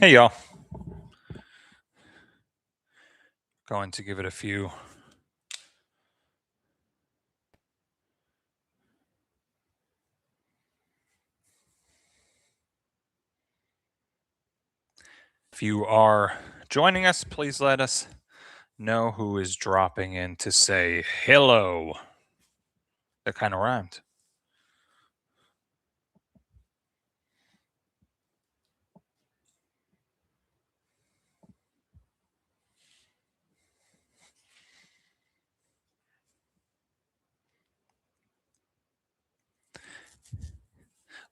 Hey y'all. Going to give it a If you are joining us, please let us know who is dropping in to say hello. That kind of rhymed.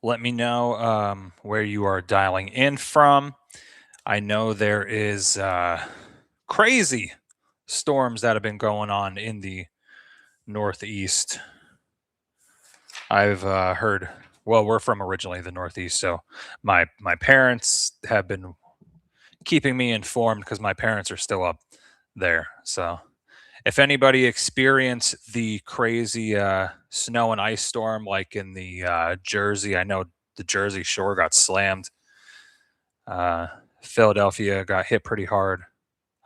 Let me know where you are dialing in from. I know there is crazy storms that have been going on in the Northeast. I've heard. Well, we're from originally the Northeast, so my parents have been keeping me informed because my parents are still up there. So if anybody experienced the crazy snow and ice storm like in the Jersey, I know the Jersey Shore got slammed. Philadelphia got hit pretty hard.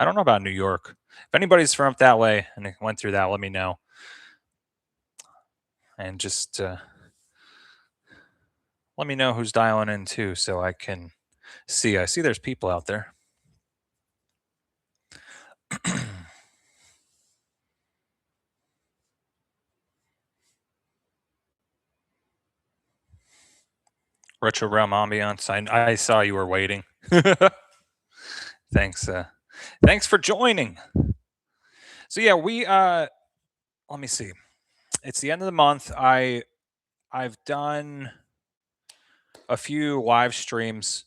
I don't know about New York. If anybody's from up that way and went through that, let me know. And just let me know who's dialing in too, so I can see. I see there's people out there. Retro Realm ambiance. I saw you were waiting. Thanks. Thanks for joining. So yeah, we let me see. It's the end of the month. I've done a few live streams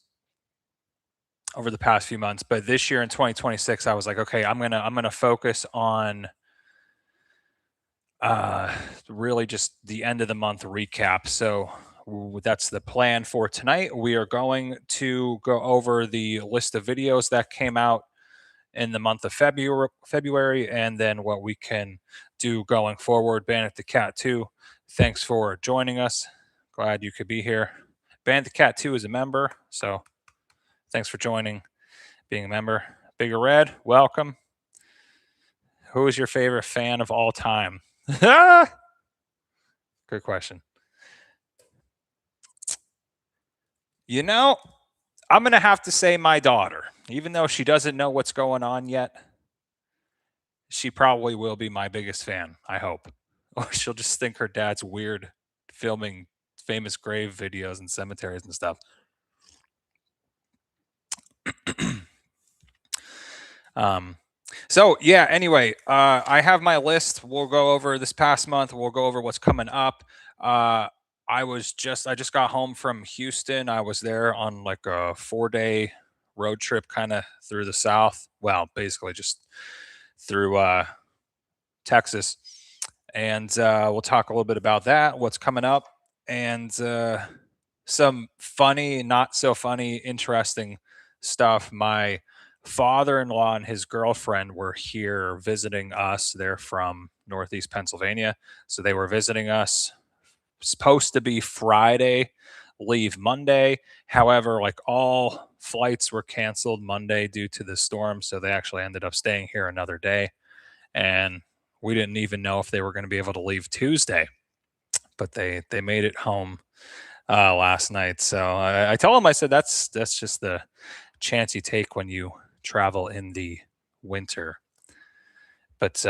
over the past few months, but this year in 2026 I was like, okay, I'm going to focus on really just the end of the month recap. So that's the plan for tonight. We are going to go over the list of videos that came out in the month of February, and then what we can do going forward. Bandit the Cat 2, thanks for joining us. Glad you could be here. Bandit the Cat 2 is a member, so thanks for joining, being a member. Bigger Red, welcome. Who is your favorite fan of all time? Good question. You know, I'm going to have to say my daughter. Even though she doesn't know what's going on yet, she probably will be my biggest fan, I hope. Or she'll just think her dad's weird filming famous grave videos in cemeteries and stuff. So yeah, anyway, I have my list. We'll go over this past month. We'll go over what's coming up. I just got home from Houston. I was there on like a 4-day road trip kind of through the South. Well, basically just through Texas. And we'll talk a little bit about that, what's coming up, and some funny, not so funny, interesting stuff. My father-in-law and his girlfriend were here visiting us. They're from Northeast Pennsylvania, so they were visiting us. Supposed to be Friday, leave Monday. However, like all flights were canceled Monday due to the storm, so they actually ended up staying here another day. And we didn't even know if they were going to be able to leave Tuesday, but they made it home last night. So I told them, I said that's just the chance you take when you travel in the winter. But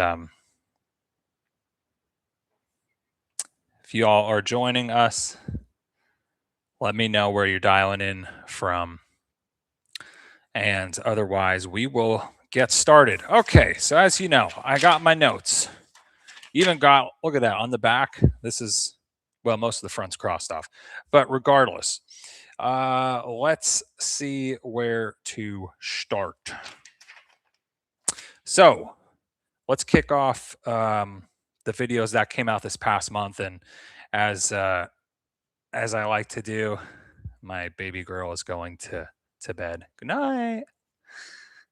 if you all are joining us, let me know where you're dialing in from. And otherwise, we will get started. Okay, so as you know, I got my notes. Even got, look at that on the back. This is, well, most of the front's crossed off. But regardless, let's see where to start. So let's kick off the videos that came out this past month. And as I like to do, my baby girl is going to bed. Good night.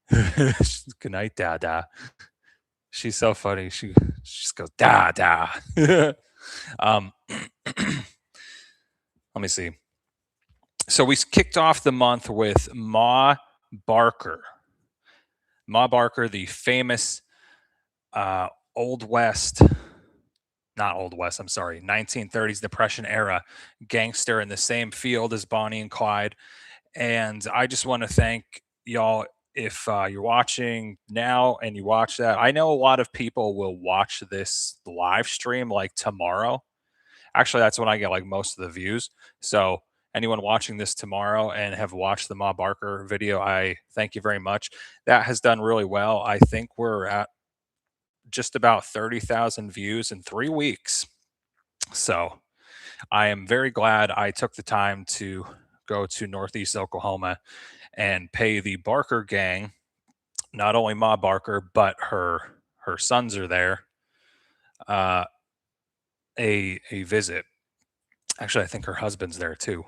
Good night, Dada. She's so funny. She just goes Dada. Let me see. So we kicked off the month with Ma Barker. Ma Barker, the famous uh, Old West, not Old West, I'm sorry, 1930s Depression era gangster in the same field as Bonnie and Clyde. And I just want to thank y'all. If you're watching now and you watch that, I know a lot of people will watch this live stream like tomorrow. Actually, that's when I get like most of the views. So anyone watching this tomorrow and have watched the Ma Barker video, I thank you very much. That has done really well. I think we're at just about 30,000 views in 3 weeks. So I am very glad I took the time to go to Northeast Oklahoma and pay the Barker gang, not only Ma Barker, but her sons are there, uh, a visit. Actually, I think her husband's there too.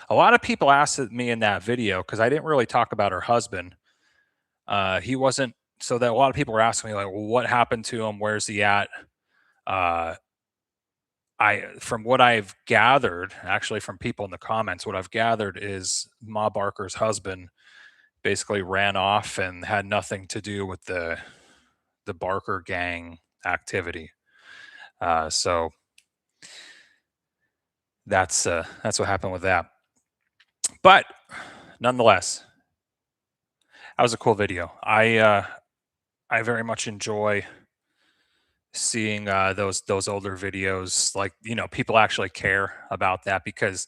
A lot of people asked me in that video because I didn't really talk about her husband. He wasn't, so that a lot of people were asking me like, well, what happened to him? Where's he at? Uh, from what I've gathered, actually from people in the comments, what I've gathered is Ma Barker's husband basically ran off and had nothing to do with the Barker gang activity. So that's what happened with that. But nonetheless, that was a cool video. I very much enjoy seeing those older videos. Like, people actually care about that because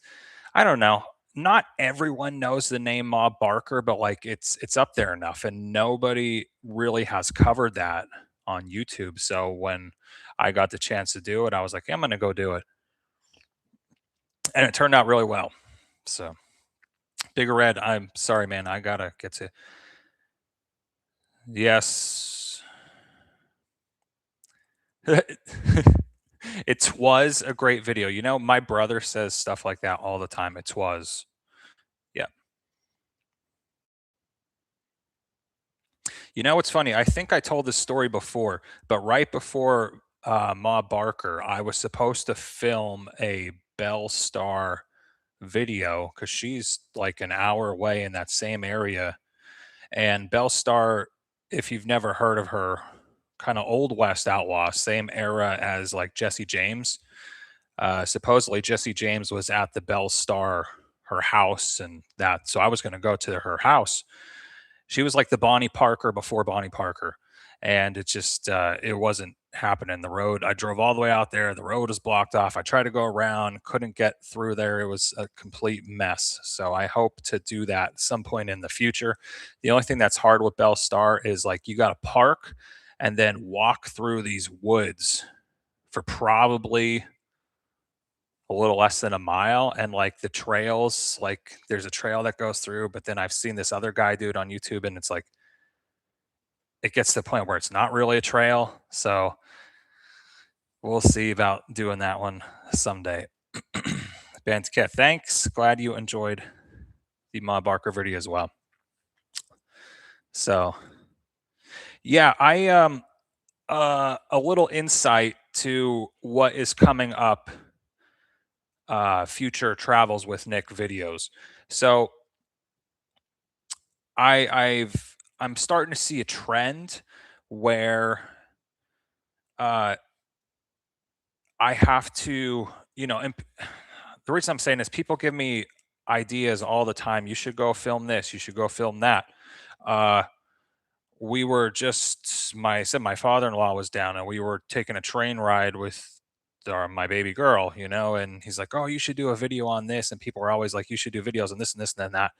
I don't know. Not everyone knows the name Ma Barker, but like it's up there enough, and nobody really has covered that on YouTube. So when I got the chance to do it, I was like, I'm gonna go do it, and it turned out really well. So Bigger Red, I'm sorry, man. I gotta get to. Yes. It was a great video. My brother says stuff like that all the time. It was. Yeah. What's funny? I think I told this story before, but right before Ma Barker, I was supposed to film a Belle Star video because she's like an hour away in that same area. And Belle Star, if you've never heard of her, kind of old West outlaw, same era as like Jesse James. Supposedly, Jesse James was at the Belle Star, her house, and that. So I was going to go to her house. She was like the Bonnie Parker before Bonnie Parker, and it wasn't happening. The road, I drove all the way out there. The road is blocked off. I tried to go around, couldn't get through there. It was a complete mess. So I hope to do that at some point in the future. The only thing that's hard with Belle Star is like you got to park and then walk through these woods for probably a little less than a mile, and like the trails, like there's a trail that goes through, but then I've seen this other guy do it on YouTube, and it's like it gets to the point where it's not really a trail. So we'll see about doing that one someday. Bandcat, thanks. Glad you enjoyed the Ma Barker video as well. So yeah, I a little insight to what is coming up, future travels with Nick videos. So I'm starting to see a trend where uh, I have to, the reason I'm saying is people give me ideas all the time. You should go film this. You should go film that. Uh, we were just my father-in-law was down, and we were taking a train ride with my baby girl, and he's like, "Oh, you should do a video on this," and people are always like, "You should do videos on this and this and then that."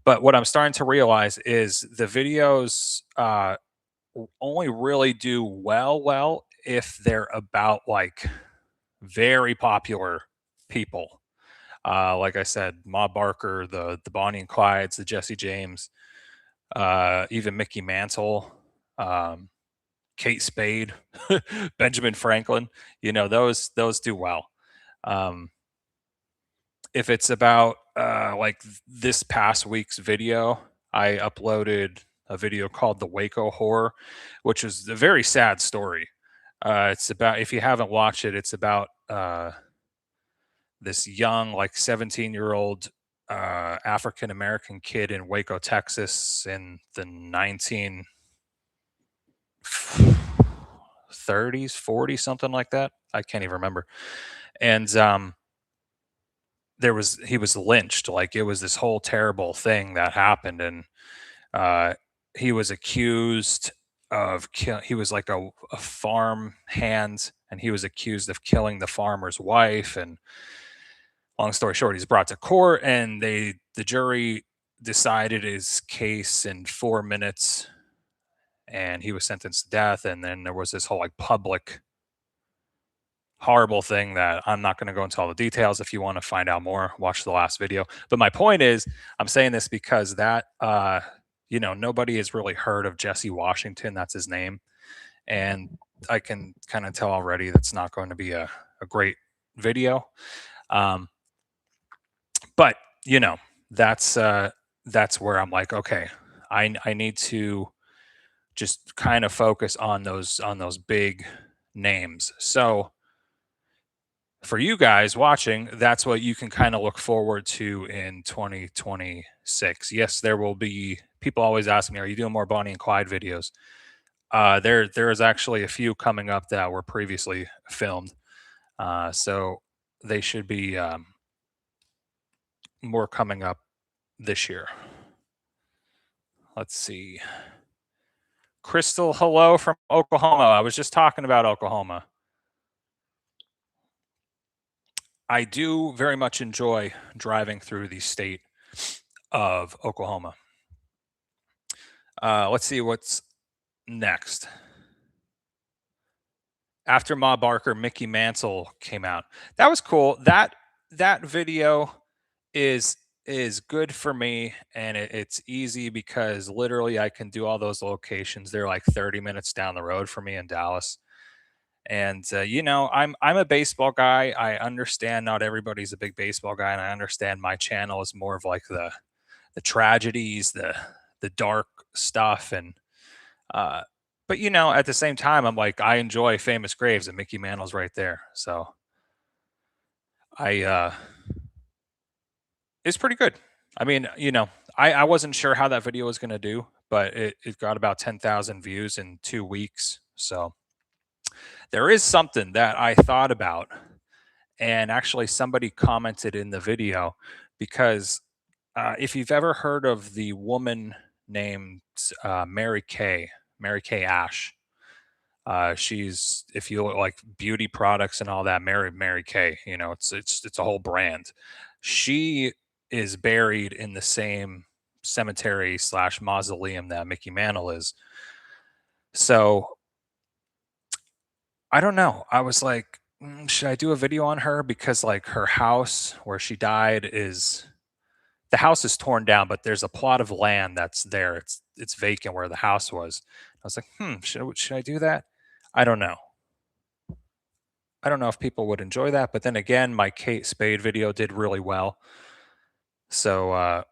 But what I'm starting to realize is the videos only really do well if they're about like very popular people. Like I said, Ma Barker, the Bonnie and Clydes, the Jesse James, even Mickey Mantle, um, Kate Spade, Benjamin Franklin. Those do well. Um, if it's about like this past week's video, I uploaded a video called "The Waco Horror," which is a very sad story. It's about, if you haven't watched it, it's about this young, like 17-year-old African American kid in Waco, Texas, in the 1930s, 40s, something like that. I can't even remember. And he was lynched. Like, it was this whole terrible thing that happened, and uh, he was accused of he was like a farm hand, and he was accused of killing the farmer's wife. And long story short, he's brought to court, and the jury decided his case in 4 minutes, and he was sentenced to death. And then there was this whole like public horrible thing that I'm not going to go into all the details. If you want to find out more, watch the last video. But my point is, I'm saying this because that nobody has really heard of Jesse Washington. That's his name. And I can kind of tell already that's not going to be a great video. But that's where I'm like, okay, I need to just kind of focus on those big names. So for you guys watching, that's what you can kind of look forward to in 2026. Yes, there will be people always ask me, are you doing more Bonnie and Clyde videos? There is actually a few coming up that were previously filmed. So they should be more coming up this year. Let's see. Crystal, hello from Oklahoma. I was just talking about Oklahoma. I do very much enjoy driving through the state of Oklahoma. Let's see what's next. After Ma Barker, Mickey Mantle came out. That was cool. That video is good for me, and it's easy because literally I can do all those locations. They're like 30 minutes down the road for me in Dallas. And I'm a baseball guy. I understand not everybody's a big baseball guy, and I understand my channel is more of like the tragedies, the dark stuff. And but at the same time, I'm like, I enjoy Famous Graves, and Mickey Mantle's right there. So it's pretty good. I mean, I wasn't sure how that video was going to do, but it got about 10,000 views in 2 weeks. So there is something that I thought about, and actually somebody commented in the video, because if you've ever heard of the woman named Mary Kay Ash, she's, if you like beauty products and all that, Mary Kay, it's a whole brand. She is buried in the same cemetery / mausoleum that Mickey Mantle is. So I don't know. I was like, should I do a video on her? Because like her house where she died the house is torn down, but there's a plot of land that's there. It's vacant where the house was. I was like, should I do that? I don't know. I don't know if people would enjoy that, but then again, my Kate Spade video did really well. So,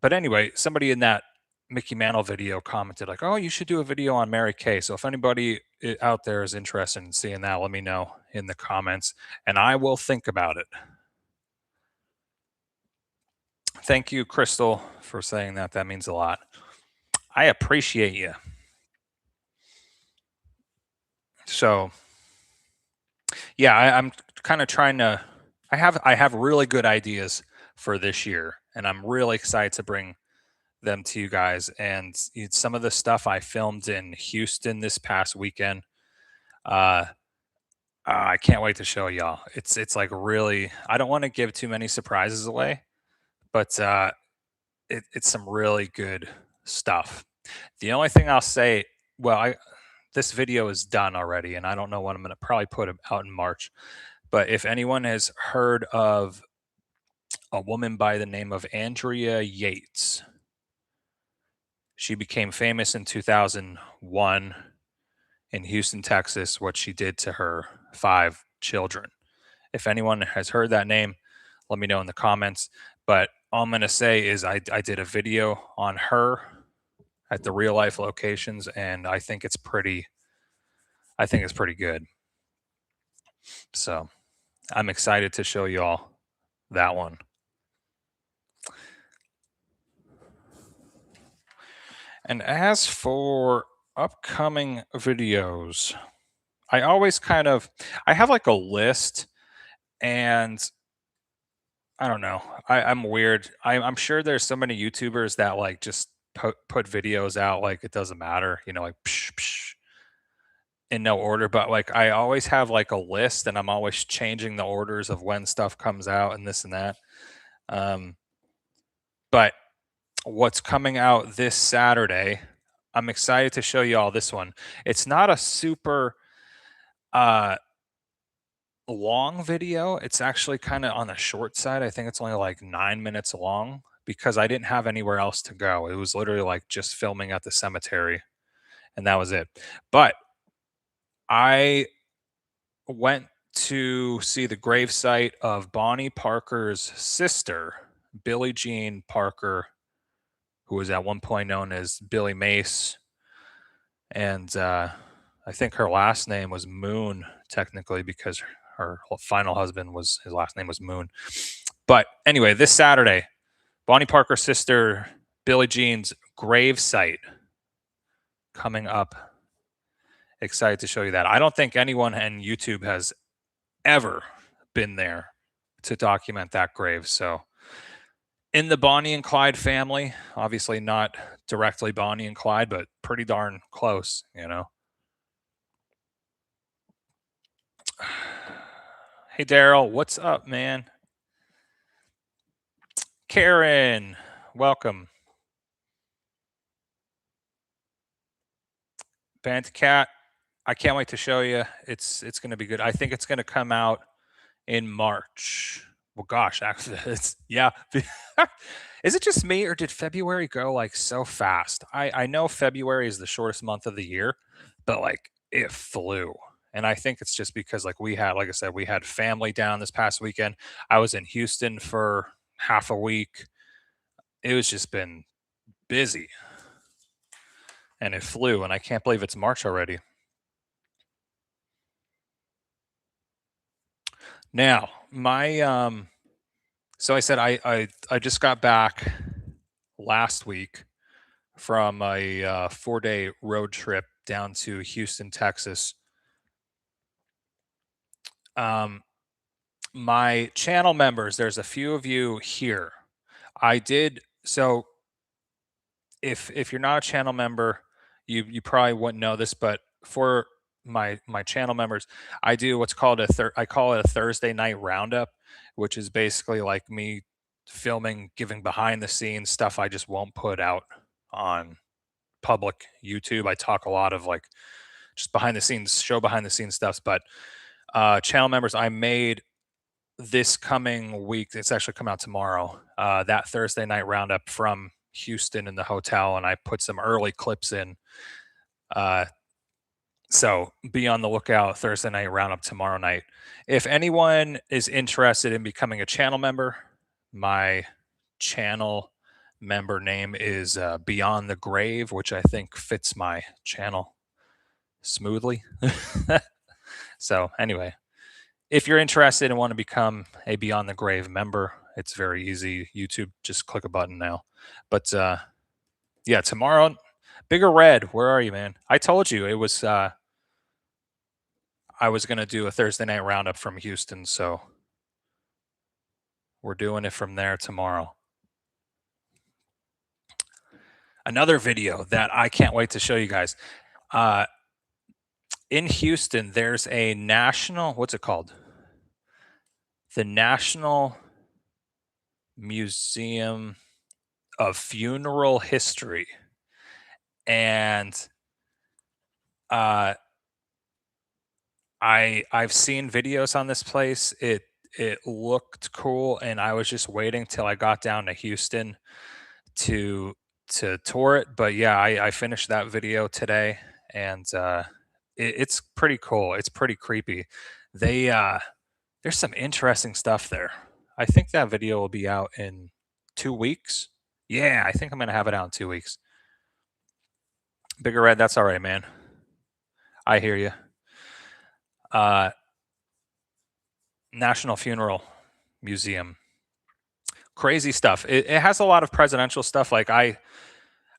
but anyway, somebody in that Mickey Mantle video commented like, "Oh, you should do a video on Mary Kay." So if anybody out there is interested in seeing that, let me know in the comments, and I will think about it. Thank you, Crystal, for saying that. That means a lot. I appreciate you. So, yeah, I'm kind of trying to. I have really good ideas for this year, and I'm really excited to bring them to you guys. And some of the stuff I filmed in Houston this past weekend, I can't wait to show y'all. It's like really. I don't want to give too many surprises away, but it's some really good stuff. The only thing I'll say, well, this video is done already, and I don't know when I'm going to probably put it out in March. But if anyone has heard of a woman by the name of Andrea Yates, she became famous in 2001 in Houston, Texas, what she did to her 5 children. If anyone has heard that name, let me know in the comments. But all I'm going to say is I did a video on her at the real life locations, and I think it's pretty good. So I'm excited to show you all that one. And as for upcoming videos, I always I have like a list, and I don't know. I'm weird. I'm sure there's so many YouTubers that like just put videos out like it doesn't matter, like psh, psh, in no order. But like I always have like a list, and I'm always changing the orders of when stuff comes out and this and that. Um, but what's coming out this Saturday? I'm excited to show you all this one. It's not a super uh long video. It's actually kind of on the short side. I think it's only like 9 minutes long because I didn't have anywhere else to go. It was literally like just filming at the cemetery, and that was it. But I went to see the gravesite of Bonnie Parker's sister, Billie Jean Parker, who was at one point known as Billy Mace. And I think her last name was Moon, technically, because her final husband was his last name was Moon. But anyway, this Saturday, Bonnie Parker's sister, Billie Jean's gravesite coming up. Excited to show you that. I don't think anyone on YouTube has ever been there to document that grave. So, in the Bonnie and Clyde family, obviously not directly Bonnie and Clyde, but pretty darn close. Hey, Daryl, what's up, man? Karen, welcome. Cat, I can't wait to show you. It's going to be good. I think it's going to come out in March. Well, gosh, actually, yeah. Is it just me, or did February go like so fast? I know February is the shortest month of the year, but like it flew. And I think it's just because like like I said, we had family down this past weekend. I was in Houston for half a week. It was just been busy, and it flew, and I can't believe it's March already. Now, so I said I just got back last week from a 4-day road trip down to Houston, Texas. My channel members, there's a few of you here. I did so. If you're not a channel member, you probably wouldn't know this, but for my channel members, I do what's called I call it a Thursday night roundup, which is basically like me filming, giving behind the scenes stuff I just won't put out on public YouTube. I talk a lot of like just behind the scenes, show behind the scenes stuff. But channel members, I made this coming week, it's actually come out tomorrow, that Thursday night roundup from Houston in the hotel, and I put some early clips in. So be on the lookout. Thursday night roundup tomorrow night. If anyone is interested in becoming a channel member, my channel member name is Beyond the Grave, which I think fits my channel smoothly. So anyway, if you're interested and want to become a Beyond the Grave member, it's very easy. YouTube, just click a button now. But yeah, tomorrow, Bigger Red, where are you, man? I told you it was. I was gonna do a Thursday night roundup from Houston, so we're doing it from there tomorrow. Another video that I can't wait to show you guys. In Houston, there's a national. What's it called? The National Museum of Funeral History, and I've seen videos on this place. It looked cool, and I was just waiting till I got down to Houston to tour it. But yeah, I finished that video today, and it's pretty cool. It's pretty creepy. They there's some interesting stuff there. I think that video will be out in 2 weeks. Yeah, I think I'm gonna have it out in 2 weeks. Bigger Red, that's all right, man. I hear you. National Funeral Museum. Crazy stuff. It has a lot of presidential stuff. Like I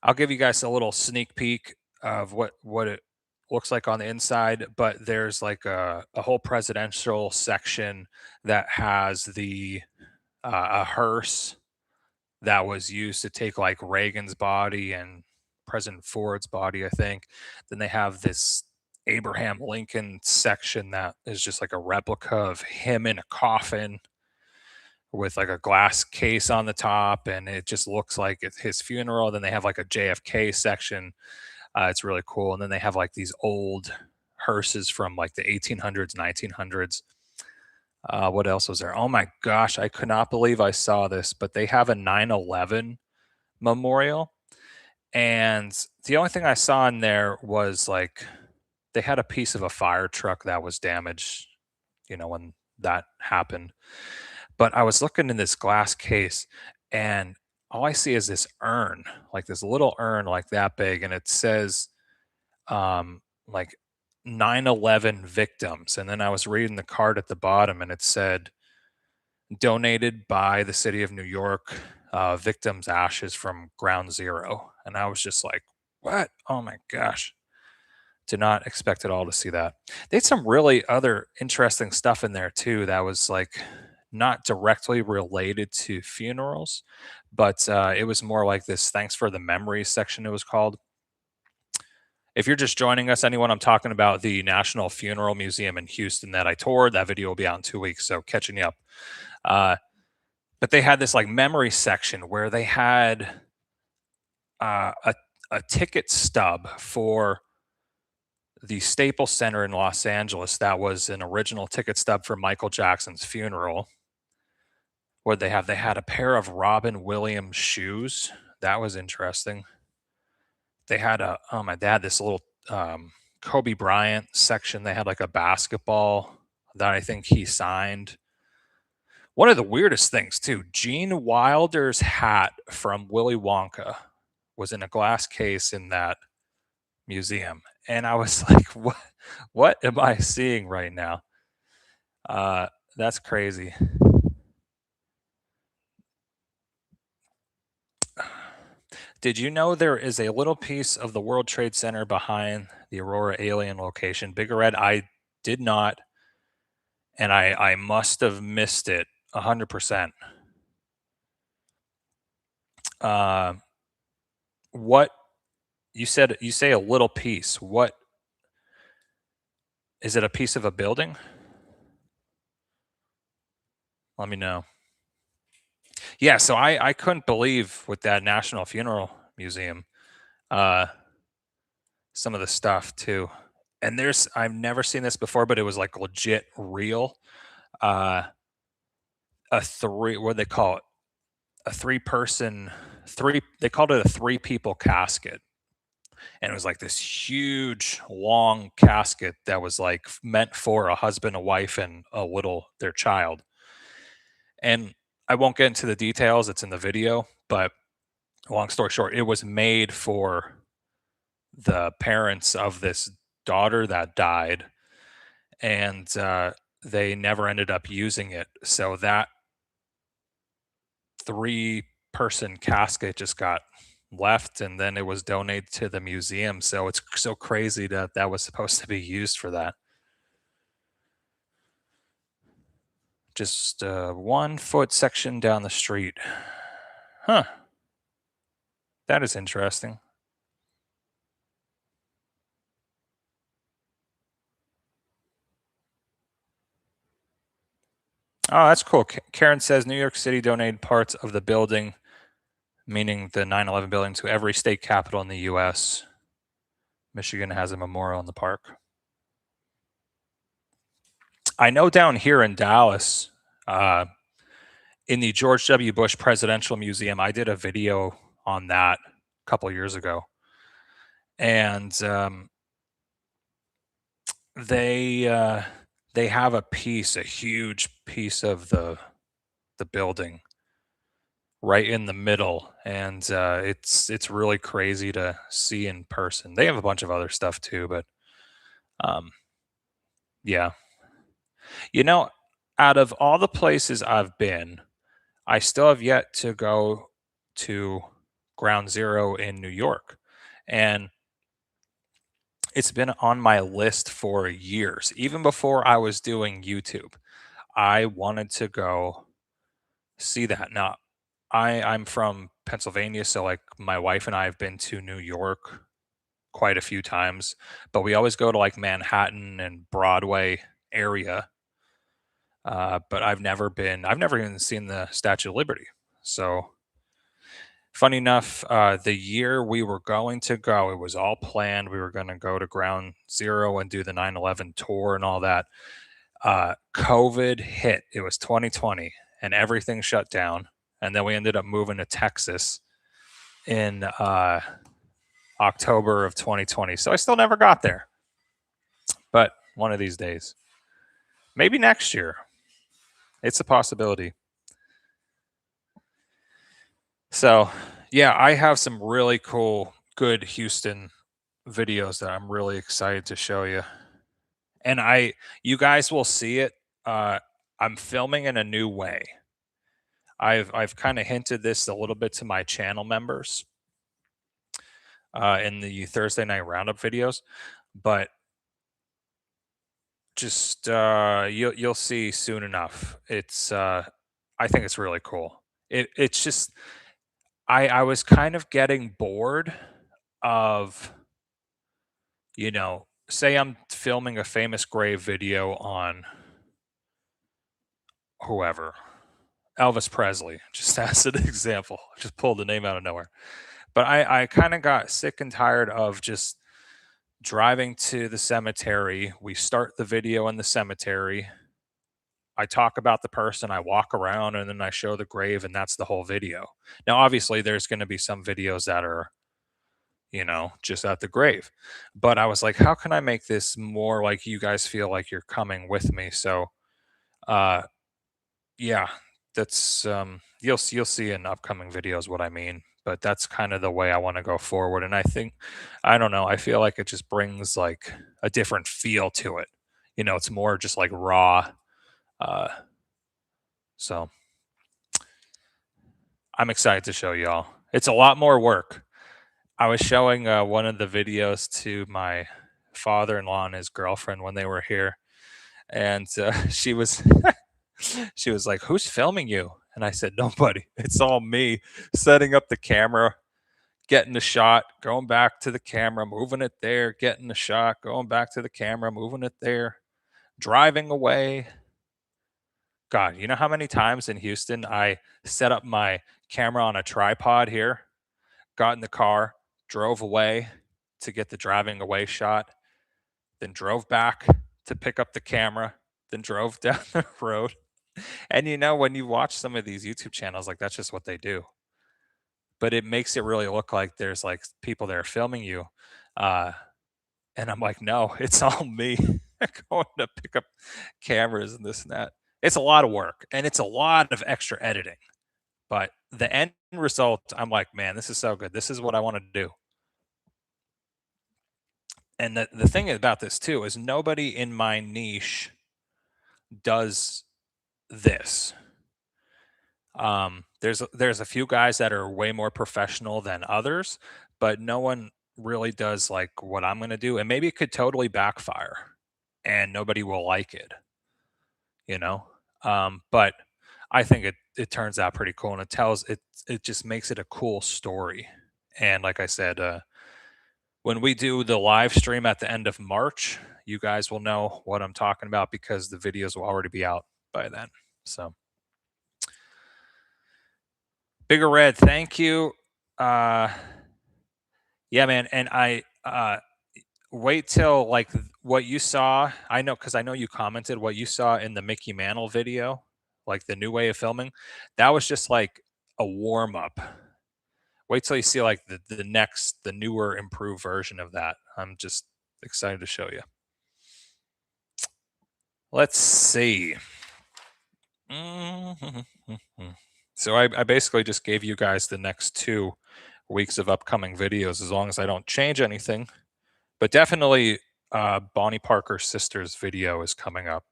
I'll give you guys a little sneak peek of what it looks like on the inside. But there's like a whole presidential section that has a hearse that was used to take like Reagan's body and President Ford's body, I think. Then they have this Abraham Lincoln section that is just like a replica of him in a coffin with like a glass case on the top, and it just looks like it's his funeral. Then they have like a JFK section. It's really cool. And then they have like these old hearses from like the 1800s, 1900s. What else was there? Oh my gosh, I could not believe I saw this, but they have a 9/11 memorial. And the only thing I saw in there was like they had a piece of a fire truck that was damaged, when that happened. But I was looking in this glass case, and all I see is this urn, like this little urn, like that big, and it says like 9/11 victims. And then I was reading the card at the bottom, and it said donated by the city of New York, victims' ashes from Ground Zero. And I was just like, what? Oh my gosh. Did not expect at all to see that. They had some really other interesting stuff in there too that was like not directly related to funerals, but it was more like this thanks for the memories section, it was called. If you're just joining us, anyone, I'm talking about the National Funeral Museum in Houston that I toured. That video will be out in 2 weeks, so catching you up. But they had this like memory section where they had a ticket stub for the Staples Center in Los Angeles that was an original ticket stub for Michael Jackson's funeral. What they have? They had a pair of Robin Williams shoes. That was interesting. They had oh my dad, this little Kobe Bryant section. They had like a basketball that I think he signed. One of the weirdest things too, Gene Wilder's hat from Willy Wonka was in a glass case in that museum. And I was like, what am I seeing right now? That's crazy. Did you know there is a little piece of the World Trade Center behind the Aurora alien location? Bigger Red, I did not, and I must have missed it 100%. What you said? You say a little piece. What is it? A piece of a building? Let me know. Yeah, so I couldn't believe with that National Funeral Museum, uh, some of the stuff too. And I've never seen this before, but it was like legit real. Uh, what do they call it? A they called it a three people casket. And it was like this huge, long casket that was like meant for a husband, a wife, and their child. And I won't get into the details, it's in the video, but long story short, it was made for the parents of this daughter that died, and they never ended up using it. So that three-person casket just got left, and then it was donated to the museum. So it's so crazy that that was supposed to be used for that. Just a 1 foot section down the street. Huh. That is interesting. Oh, that's cool. Karen says New York City donated parts of the building, meaning the 9/11 building, to every state capital in the U.S. Michigan has a memorial in the park. I know down here in Dallas, uh, in the George W. Bush Presidential Museum, I did a video on that a couple years ago, and they have a huge piece of the building right in the middle, and it's really crazy to see in person. They have a bunch of other stuff too, but um, yeah, you know, out of all the places I've been, I still have yet to go to Ground Zero in New York. And it's been on my list for years. Even before I was doing YouTube, I wanted to go see that. Now, I'm from Pennsylvania, so like my wife and I have been to New York quite a few times, but we always go to like Manhattan and Broadway area. But I've never even seen the Statue of Liberty. So funny enough, the year we were going to go, it was all planned. We were going to go to Ground Zero and do the 9/11 tour and all that. COVID hit. It was 2020 and everything shut down. And then we ended up moving to Texas in October of 2020. So I still never got there, but one of these days, maybe next year, it's a possibility. So, yeah, I have some really cool, good Houston videos that I'm really excited to show you. And you guys will see it. Uh, I'm filming in a new way. I've kind of hinted this a little bit to my channel members in the Thursday Night Roundup videos, but just you'll see soon enough. It's I think it's really cool. It's just I was kind of getting bored of, say I'm filming a famous grave video on whoever, Elvis Presley, just as an example. Just pulled the name out of nowhere. But I kind of got sick and tired of just driving to the cemetery. We start the video in the cemetery. I talk about the person, I walk around, and then I show the grave, and that's the whole video. Now, obviously, there's going to be some videos that are, just at the grave. But I was like, how can I make this more like you guys feel like you're coming with me? So, uh, yeah, that's you'll see in upcoming videos what I mean. But that's kind of the way I want to go forward. And I don't know, I feel like it just brings like a different feel to it. It's more just like raw. Uh, so I'm excited to show y'all. It's a lot more work. I was showing one of the videos to my father-in-law and his girlfriend when they were here, and she was like, "Who's filming you?" And I said, "Nobody. It's all me setting up the camera, getting the shot, going back to the camera, moving it there, getting the shot, going back to the camera, moving it there, driving away." God, you know how many times in Houston I set up my camera on a tripod here, got in the car, drove away to get the driving away shot, then drove back to pick up the camera, then drove down the road. And when you watch some of these YouTube channels, like that's just what they do. But it makes it really look like there's like people that are filming you. Uh, and I'm like, no, it's all me going to pick up cameras and this and that. It's a lot of work and it's a lot of extra editing. But the end result, I'm like, man, this is so good. This is what I want to do. And the thing about this too is nobody in my niche does this. There's a few guys that are way more professional than others, but no one really does like what I'm going to do. And maybe it could totally backfire and nobody will like it, you know? But I think it turns out pretty cool and it just makes it a cool story. And like I said, when we do the live stream at the end of March, you guys will know what I'm talking about because the videos will already be out by then. So, Bigger Red, thank you. Uh, yeah, man, and I wait till like what you saw. I know because I know you commented what you saw in the Mickey Mantle video, like the new way of filming. That was just like a warm up. Wait till you see like the newer, improved version of that. I'm just excited to show you. Let's see. So I basically just gave you guys the next 2 weeks of upcoming videos as long as I don't change anything. But definitely Bonnie Parker's sister's video is coming up.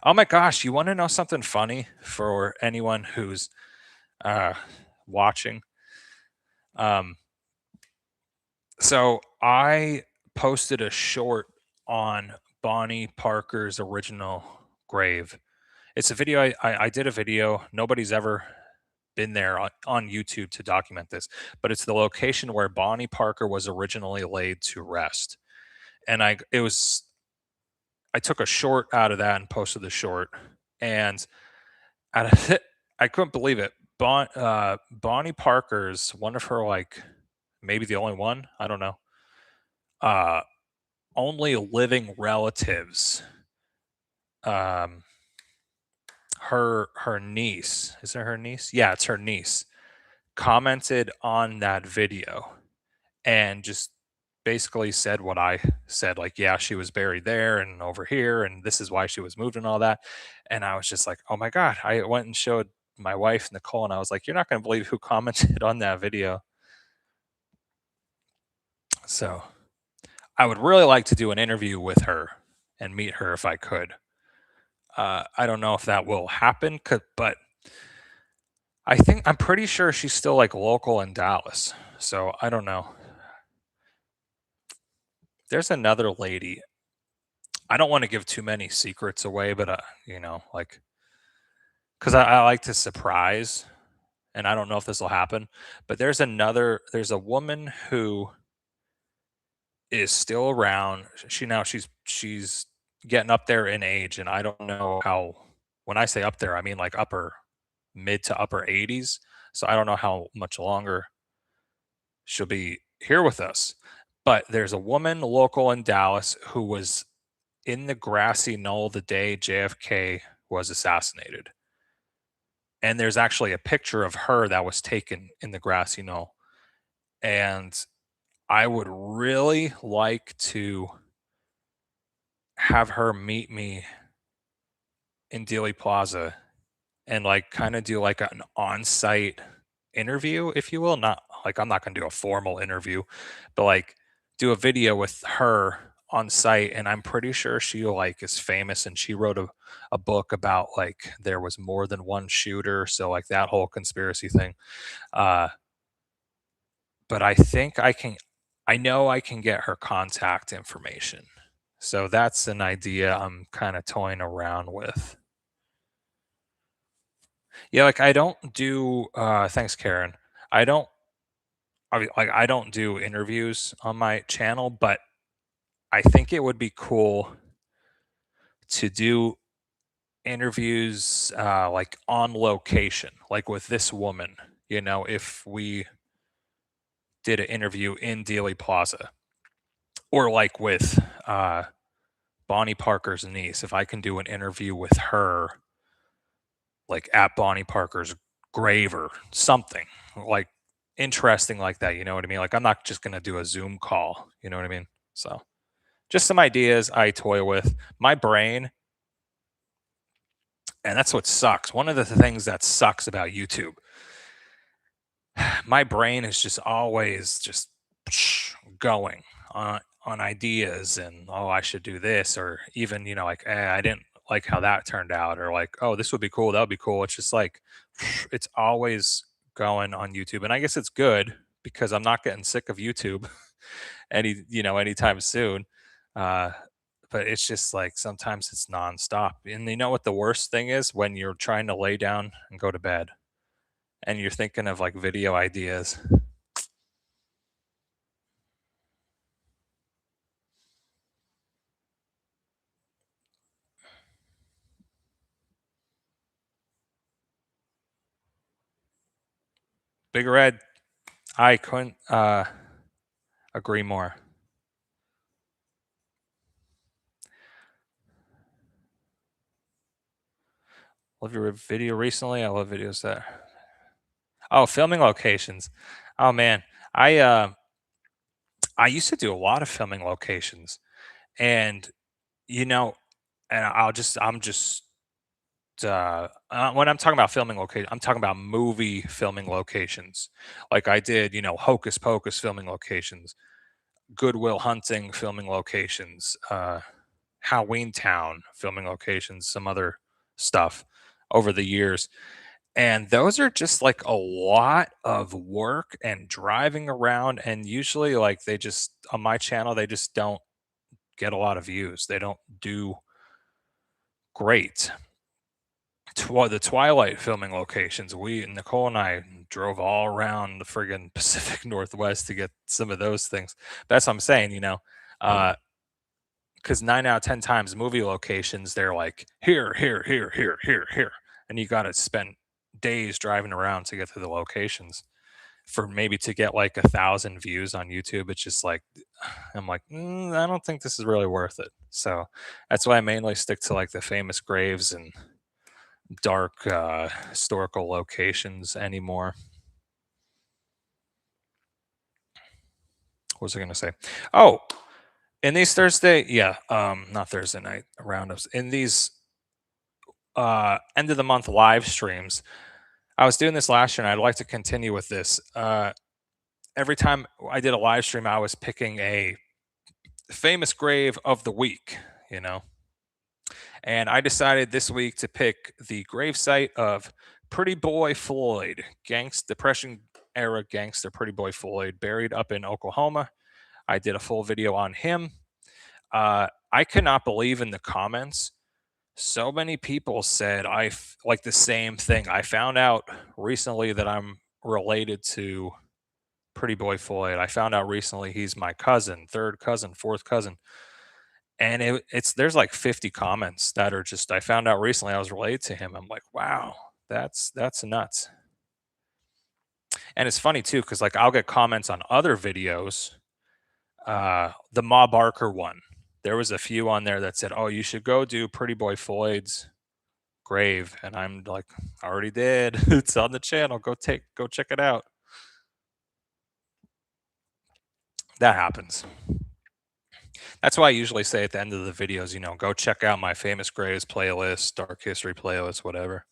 Oh my gosh, you want to know something funny for anyone who's watching? Um, so I posted a short on Bonnie Parker's original grave. It's a video. I did a video. Nobody's ever been there on YouTube to document this, but it's the location where Bonnie Parker was originally laid to rest. And I took a short out of that and posted the short. And out of it, I couldn't believe it. Bonnie Parker's one of her like maybe the only one. I don't know. Uh, only living relatives. Um, her niece, is it her niece? Yeah, it's her niece, commented on that video and just basically said what I said, like, yeah, she was buried there and over here, and this is why she was moved and all that. And I was just like, oh my God. I went and showed my wife, Nicole, and I was like, you're not going to believe who commented on that video. So I would really like to do an interview with her and meet her if I could. I don't know if that will happen, but I'm pretty sure she's still like local in Dallas. So I don't know. There's another lady. I don't want to give too many secrets away, but like, because I like to surprise, and I don't know if this will happen. But there's a woman who is still around. She's getting up there in age, and I don't know how. When I say up there, I mean like upper mid to upper 80s. So I don't know how much longer she'll be here with us. But there's a woman local in Dallas who was in the grassy knoll the day JFK was assassinated. And there's actually a picture of her that was taken in the grassy knoll. And I would really like to have her meet me in Dealey Plaza and like kind of do like an on-site interview, if you will. Not like I'm not going to do a formal interview, but like do a video with her on site. And I'm pretty sure she like is famous and she wrote a book about like there was more than one shooter. So like that whole conspiracy thing. Uh, but I know I can get her contact information. So that's an idea I'm kind of toying around with. Yeah, like I don't do thanks Karen. I don't I don't do interviews on my channel, but I think it would be cool to do interviews like on location, like with this woman, if we did an interview in Dealey Plaza or like with Bonnie Parker's niece, if I can do an interview with her like at Bonnie Parker's grave or something like interesting like that. You know what I mean? Like I'm not just gonna do a Zoom call. You know what I mean? So just some ideas I toy with. My brain, and that's what sucks. One of the things that sucks about YouTube, my brain is just always just going on ideas and oh I should do this or even like I didn't like how that turned out or like oh this would be cool that would be cool. It's just like it's always going on YouTube, and I guess it's good because I'm not getting sick of YouTube anytime soon. Uh, but it's just like sometimes it's nonstop. And you know what the worst thing is when you're trying to lay down and go to bed and you're thinking of like video ideas. Big Red, I couldn't agree more. Love your video recently. I love videos that. Oh, filming locations. Oh man, I used to do a lot of filming locations, and you know, and I'm just when I'm talking about filming location, I'm talking about movie filming locations. Like I did, Hocus Pocus filming locations, Goodwill Hunting filming locations, Halloween Town filming locations, some other stuff over the years. And those are just like a lot of work and driving around. And usually, like, they just, on my channel, they just don't get a lot of views. They don't do great. The Twilight filming locations, Nicole and I drove all around the friggin' Pacific Northwest to get some of those things. That's what I'm saying, because 9 out of 10 times movie locations, they're like, here, here, here, here, here, here. And you got to spend days driving around to get to the locations for maybe to get like 1,000 views on YouTube. It's just like, I'm like, I don't think this is really worth it. So that's why I mainly stick to like the famous graves and dark historical locations anymore. What was I going to say? Oh, in these Thursday, yeah, not Thursday night roundups. In these end of the month live streams, I was doing this last year, and I'd like to continue with this. Every time I did a live stream, I was picking a famous grave of the week, you know, and I decided this week to pick the gravesite of Pretty Boy Floyd, Depression era gangster Pretty Boy Floyd, buried up in Oklahoma. I did a full video on him. I could not believe in the comments. So many people said like the same thing. I found out recently that I'm related to Pretty Boy Floyd. I found out recently he's my cousin, third cousin, fourth cousin. And it's there's like 50 comments that are just I found out recently I was related to him. I'm like, wow, that's nuts. And it's funny too, because like I'll get comments on other videos. The Ma Barker one. There was a few on there that said, "Oh, you should go do Pretty Boy Floyd's grave," and I'm like, "I already did. It's on the channel. Go check it out." That happens. That's why I usually say at the end of the videos, go check out my famous graves playlist, dark history playlist, whatever.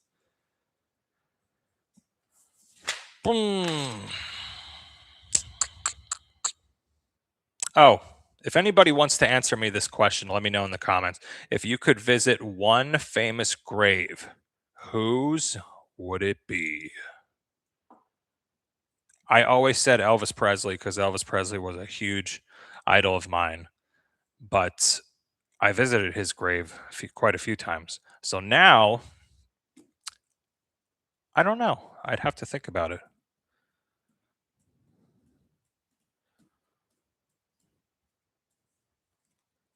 Boom. Oh, if anybody wants to answer me this question, let me know in the comments. If you could visit one famous grave, whose would it be? I always said Elvis Presley because Elvis Presley was a huge idol of mine, but I visited his grave quite a few times. So now, I don't know. I'd have to think about it.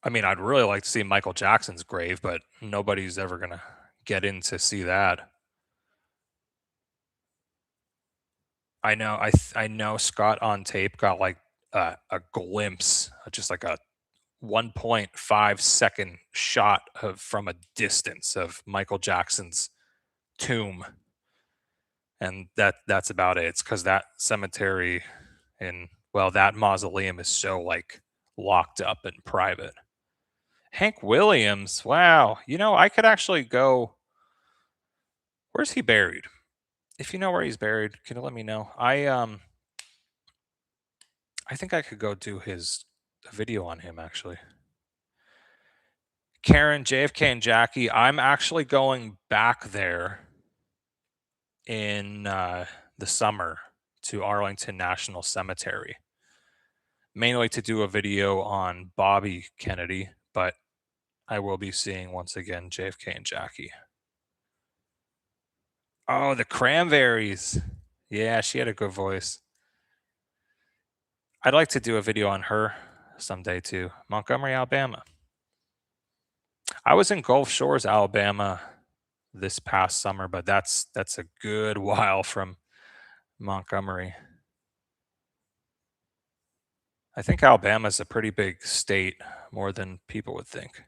I mean, I'd really like to see Michael Jackson's grave, but nobody's ever going to get in to see that. I know Scott on tape got like a glimpse, just like a 1.5-second shot from a distance of Michael Jackson's tomb, and that's about it. It's because that cemetery that mausoleum is so like locked up and private. Hank Williams, wow. I could actually go. Where's he buried? If you know where he's buried, can you let me know? I think I could go do his video on him actually. Karen, JFK, and Jackie. I'm actually going back there in the summer to Arlington National Cemetery, mainly to do a video on Bobby Kennedy, but I will be seeing once again JFK and Jackie. Oh, the Cranberries. Yeah, she had a good voice. I'd like to do a video on her someday too. Montgomery, Alabama. I was in Gulf Shores, Alabama this past summer, but that's a good while from Montgomery. I think Alabama's a pretty big state, more than people would think.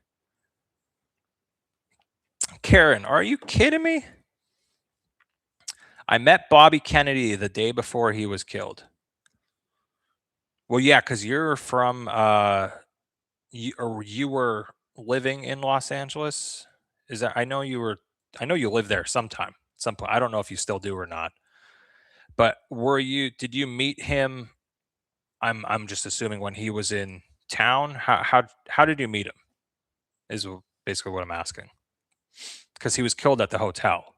Karen, are you kidding me? I met Bobby Kennedy the day before he was killed. Well, yeah, because you're from you were living in Los Angeles. Is that I know you lived there sometime, at some point. I don't know if you still do or not. But did you meet him? I'm just assuming when he was in town. How did you meet him? Is basically what I'm asking. Because he was killed at the hotel.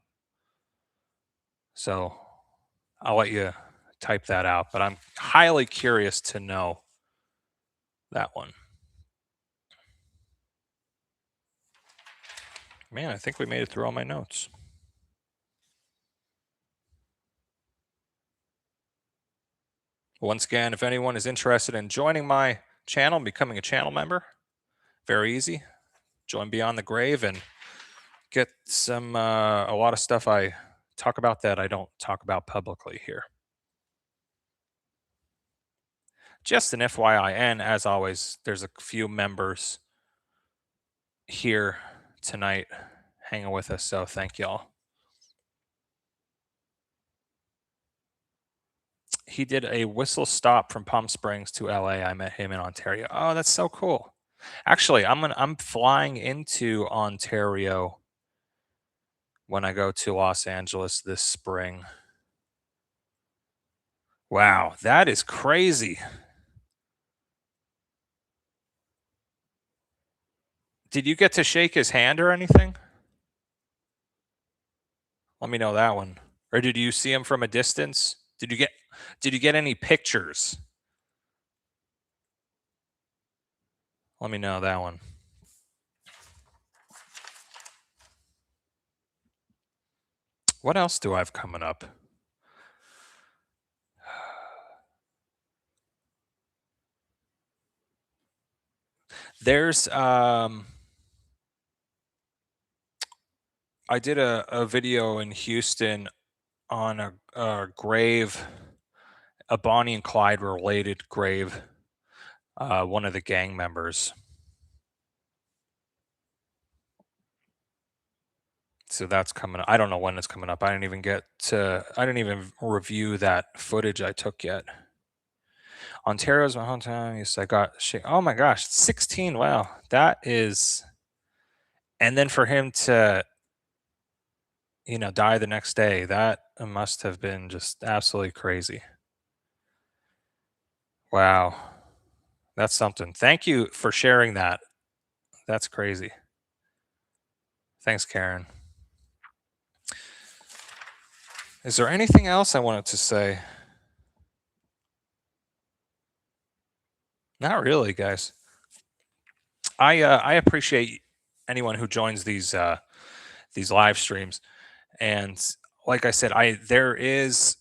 So I'll let you type that out, but I'm highly curious to know that one. Man, I think we made it through all my notes. Once again, if anyone is interested in joining my channel, becoming a channel member, very easy. Join Beyond the Grave and get some a lot of stuff I talk about that I don't talk about publicly here. Just an FYI, and as always, there's a few members here tonight hanging with us, so thank y'all. He did a whistle stop from Palm Springs to LA. I met him in Ontario. Oh, that's so cool. Actually, I'm flying into Ontario when I go to Los Angeles this spring. Wow, that is crazy. Did you get to shake his hand or anything? Let me know that one. Or did you see him from a distance? Did you get any pictures? Let me know that one. What else do I have coming up? There's I did a video in Houston on a grave, a Bonnie and Clyde related grave, one of the gang members. So that's coming up. I don't know when it's coming up. I didn't even review that footage I took yet. Ontario's my hometown. Yes, I got oh my gosh, 16. Wow. That is, and then for him to, die the next day, that must have been just absolutely crazy. Wow. That's something. Thank you for sharing that. That's crazy. Thanks, Karen. Is there anything else I wanted to say? Not really, guys. I appreciate anyone who joins these live streams, and like I said, I there is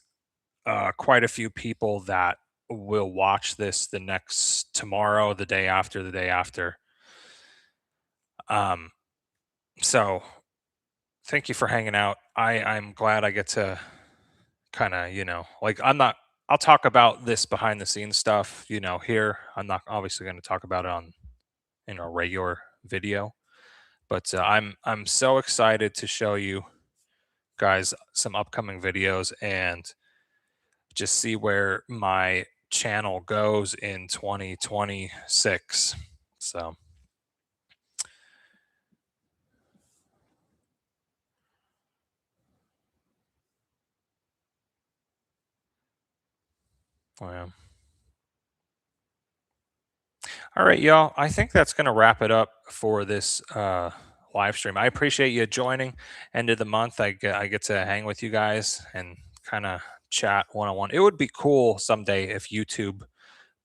quite a few people that will watch this the next tomorrow, the day after, the day after. Um, so thank you for hanging out. I'm glad I get to kind of like I'll talk about this behind the scenes stuff here. I'm not obviously going to talk about it on a regular video, but I'm so excited to show you guys some upcoming videos and just see where my channel goes in 2026. So oh, yeah. All right, y'all. I think that's going to wrap it up for this live stream. I appreciate you joining. End of the month, I get to hang with you guys and kind of chat one on one. It would be cool someday if YouTube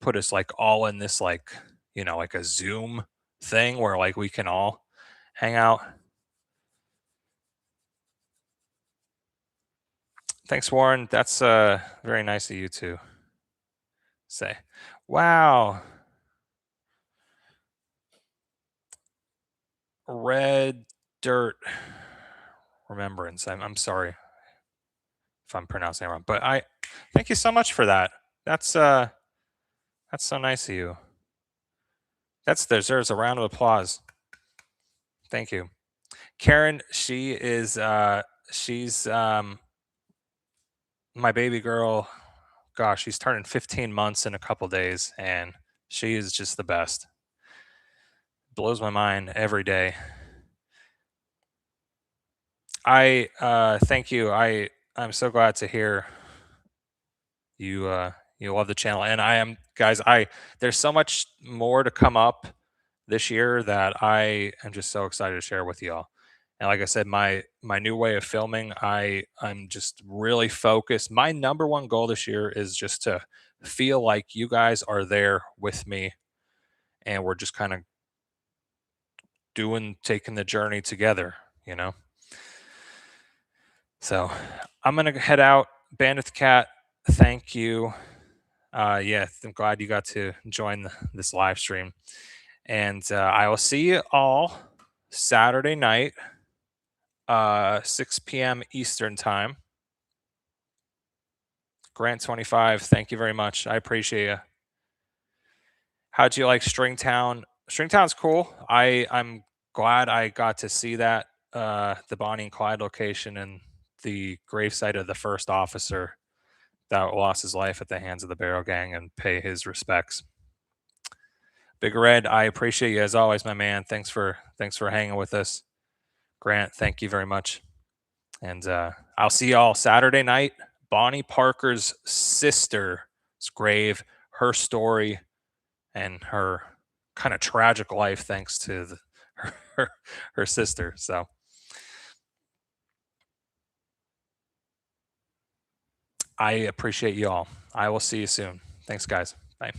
put us like all in this like like a Zoom thing where like we can all hang out. Thanks, Warren. That's very nice of you to say. Wow. Red Dirt Remembrance. I'm sorry if I'm pronouncing it wrong, but I thank you so much for that. That's so nice of you. That's deserves a round of applause. Thank you. Karen, she's my baby girl. Gosh, she's turning 15 months in a couple days, and she is just the best. Blows my mind every day. I thank you. I'm so glad to hear you love the channel, and I am guys. There's so much more to come up this year that I am just so excited to share with y'all. And like I said, my new way of filming, I'm just really focused. My number one goal this year is just to feel like you guys are there with me, and we're just kind of taking the journey together, you know? So I'm gonna head out. Bandit Cat, thank you. Yeah, I'm glad you got to join this live stream. And I will see you all Saturday night, 6 p.m. Eastern time. Grant25, thank you very much. I appreciate you. How'd you like Stringtown? Stringtown's cool. I'm glad I got to see that, the Bonnie and Clyde location and the gravesite of the first officer that lost his life at the hands of the Barrel Gang, and pay his respects. Big Red, I appreciate you as always, my man. Thanks for hanging with us. Grant, thank you very much. And I'll see y'all Saturday night. Bonnie Parker's sister's grave, her story, and her kind of tragic life thanks to her sister. So I appreciate you all. I will see you soon. Thanks, guys. Bye.